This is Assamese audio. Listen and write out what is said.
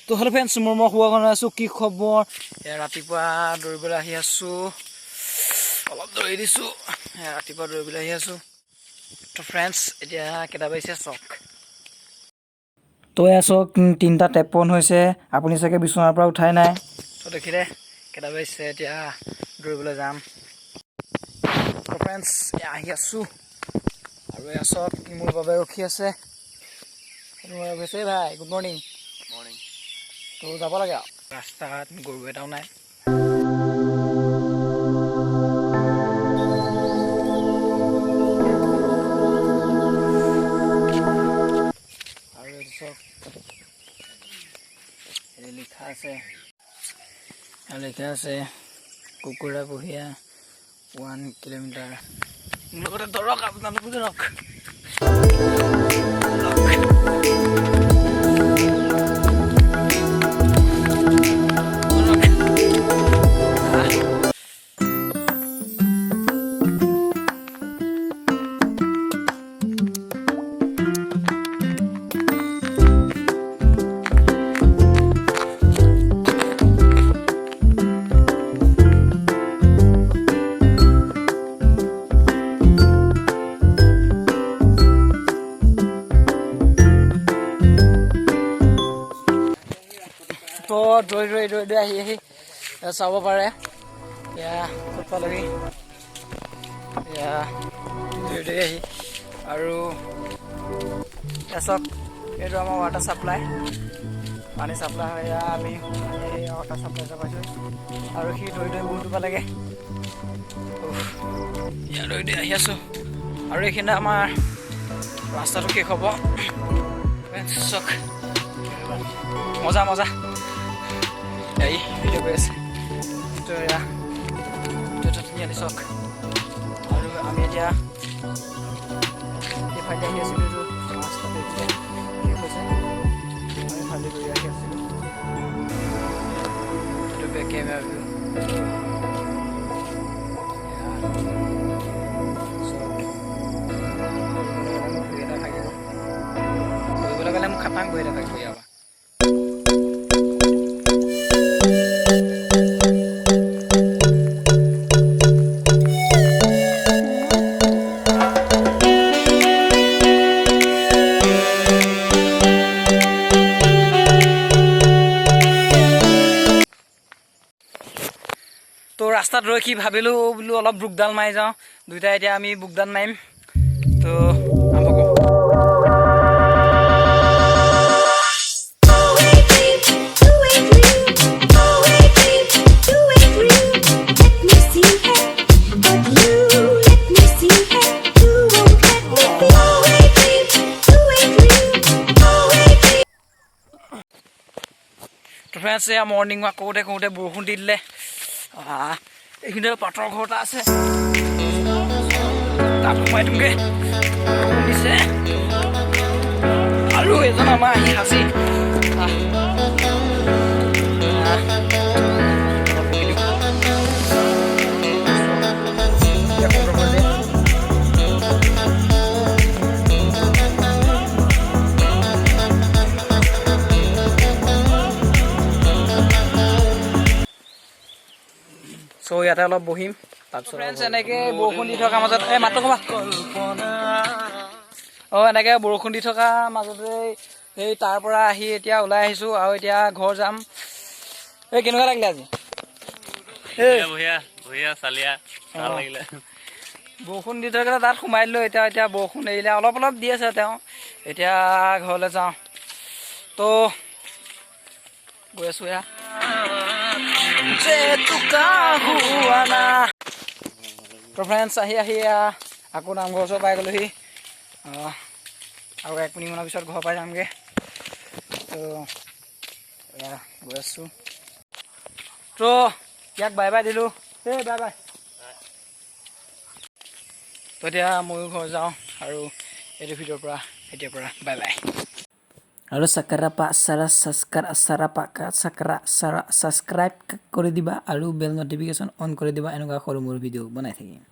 তো হেল্ল' ফ্ৰেণ্ডছ মই শুৱা কাৰণে আছোঁ কি খবৰ ৰাতিপুৱা দৌৰিবলৈ আহি আছোঁ অলপ দৌৰি দিছোঁ ৰাতিপুৱা দৌৰিবলৈ আহি আছোঁ তো ফ্ৰেণ্ডছ এতিয়া কেইটা বাজিছে চাওক তো এয়া চাওক 3টা 53 হৈছে আপুনি চাগে বিচনাৰ পৰা উঠাই নাই তো দেখিলে কেইটা বাজিছে এতিয়া দৌৰিবলৈ যাম তো ফ্ৰেণ্ডছ আহি আছোঁ আৰু এয়া চাওক মোৰ বাবে ৰখি আছে ভাই গুড মৰ্ণিং তো যাব লাগে ৰাস্তাত গৰু এটাও নাই আৰু চব লিখা আছে কুকুৰা পুহিয়া 1 কিলোমিটাৰ লগতে ধৰক আপোনালোকে ধৰক তো দৌৰি আহি চাব পাৰে এয়া পালেহি এয়া দৌৰি আহি আৰু চাওক এইটো আমাৰ ৱাটাৰ চাপ্লাই পানী চাপ্লাই হয় এয়া আমি ৱাটাৰ চাপ্লাই পাইছোঁ আৰু সি দৌৰি বহুত দিব লাগে এয়া দৌৰি আহি আছোঁ আৰু এইখিনি আমাৰ ৰাস্তাটো শেষ হ'ব চাওক মজা এই ভিডিঅ' কৰি আছে তো এয়া ভিডিঅ'টো ধুনীয়া চাওক আৰু আমি এতিয়া এইফালে আহি আছিলোঁ এইটো ৰাস্তাটো শেষ হৈছে আমি ভালে কৰি আহি আছিলোঁ এইটো বেক কেমেৰা ভিউ কৰিবলৈ গ'লে মোক খাটাং কৰি থাকিব ইয়াৰ তো ৰাস্তাত ৰৈ কি ভাবিলোঁ বোলো অলপ বুকডাল মাৰি যাওঁ দুইটা এতিয়া আমি বুকডাল মাৰিম তো আৰম্ভ কৰোঁ তো ফ্ৰেণ্ডছ এয়া মৰ্ণিং ৱাক কৰোঁতে বৰষুণ দি দিলে এইখিনিতে পাটৰ ঘৰ এটা আছে তাত সোমাই দিমগৈ বৰষুণ দিছে আৰু এজন আমাৰ আহি সাঁচি চ' ইয়াতে অলপ বহিম তাৰপিছত ফ্ৰেণ্ডছ এনেকৈ বৰষুণ দি থকা মাজত এই মাত্ৰ ক'বা এনেকৈ বৰষুণ দি থকা মাজতে এই তাৰ পৰা আহি এতিয়া ওলাই আহিছোঁ আৰু এতিয়া ঘৰ যাম এই কেনেকুৱা লাগিলে আজি বৰষুণ দি থকা তাত সোমাই দিলোঁ এতিয়া বৰষুণ এৰিলে অলপ দি আছে তেওঁ এতিয়া ঘৰলৈ যাওঁ তো গৈ আছোঁ এয়া তো ফ্ৰেণ্ডছ আহি আকৌ নামঘৰ ওচৰ পাই গ'লোহি আৰু 1 মিনিটমানৰ পিছত ঘৰ পাই যামগৈ তো এয়া গৈ আছোঁ তো ইয়াক বাই বাই দিলোঁ এই বাই বাই তো এতিয়া ময়ো ঘৰ যাওঁ আৰু এইটো ভিডিঅ'ৰ পৰা এতিয়াৰ পৰা বাই বাই আৰু ছাবস্ক্ৰাইব কৰি দিবা আৰু বেল নটিফিকেশ্যন অন কৰি দিবা এনেকুৱা সৰু মোৰ ভিডিঅ' বনাই থাকিম